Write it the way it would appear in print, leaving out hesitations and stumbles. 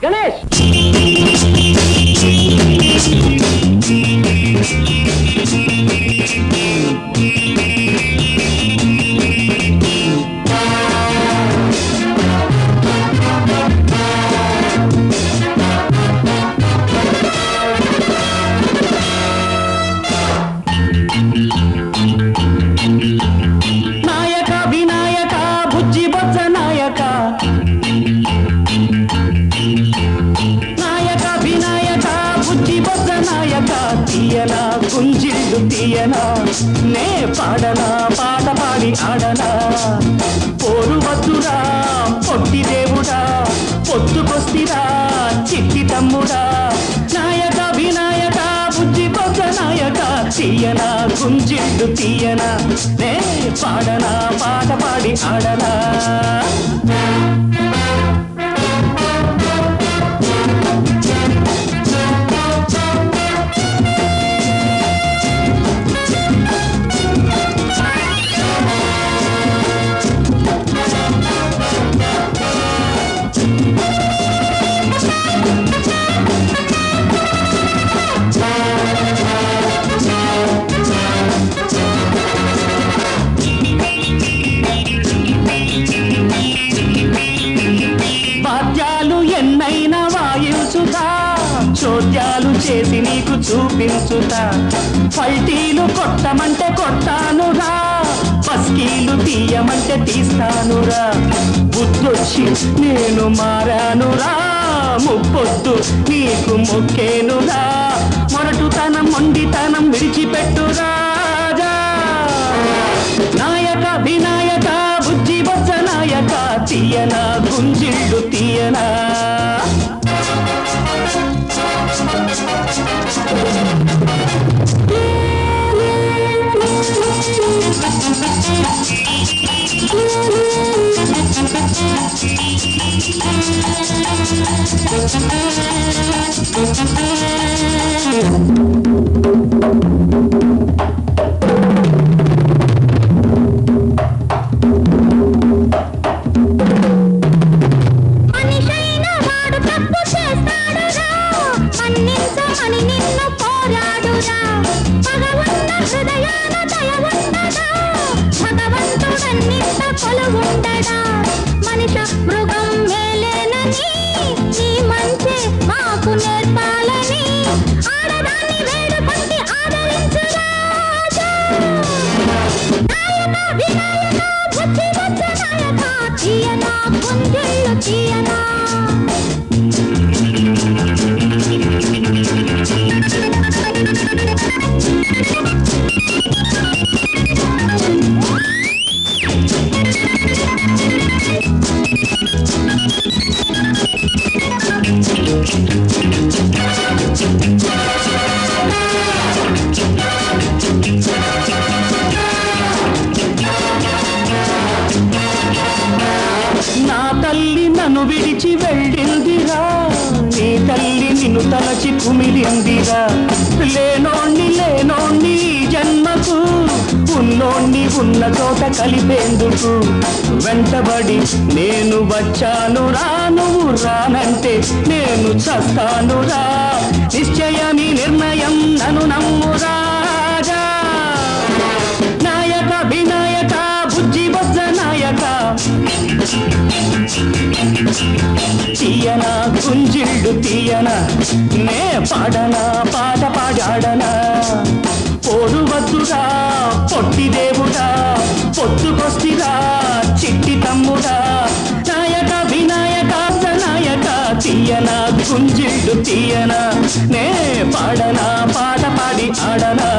గణేష్ నాయక వినాయక బుజ్జి బొజ్జ నాయక నాయక వినాయక బుజ్జి బొజ్జ నాయక తీయనా గుంజిళ్ళు తీయనా నే పాడనా పాట పాడి ఆడనా పోరు వద్దురా పొట్టి దేవుడా పొత్తుకొస్తిరా చిట్టి తమ్ముడా నాయక వినాయక బుజ్జి బొజ్జ నాయక తీయనా గుంజిళ్ళు తీయనా నే పాడనా పాట పాడి ఆడనా ఎన్నైనా వాయించుతా చోద్యాలు చేసి నీకు చూపించుతా పల్టీలు కొట్టమంటే కొట్టానురా పస్కీలు తీయమంటే తీస్తానురా బుద్ధొచ్చి నేను మారానురా ముప్పొద్దు నీకు మొక్కేనురా మొరటుతనం మొండితనం విడిచిపెట్టురా నాయక వినాయక బుజ్జి బొజ్జ నాయక తీయనా గుంజిళ్ళు తీయనా మనిష మృగం మేలేనని నీ మంచి మాకు నేర్పాలని ఆడదాన్ని వేడుకుంటే ఆదరించు రాజా నాయక వినాయక బుద్ధి బొజ్జ నాయక తీయనా గుంజళ్ళు తీయనా నా తల్లి నన్ను విడిచి వెళ్ళిందిరా నీ తల్లి నిన్ను తలచి కుమిలిందిరా లేనోణ్ణి జన్మకు ఉన్నోణ్ణి ఉన్న చోట కలిపేందుకు వెంటబడి నేను వచ్చానురా నువ్వు రానంటే నేను చస్తానురా నిశ్చయమి నిర్ణయం నన్ను నమ్మురా నాయక వినాయక బుజ్జి బొజ్జ నాయక తీయనా గుంజిళ్ళు తీయనా నే పాడనా పాట పాడాడనా పోరు వద్దురా పొట్టి దేవుడా పొత్తుకొస్తిరా చిట్టి తమ్ముడా నాయక వినాయక నాయక తీయనా గుంజిళ్ళు తీయనా నే పాడనా పాట పాడి ఆడనా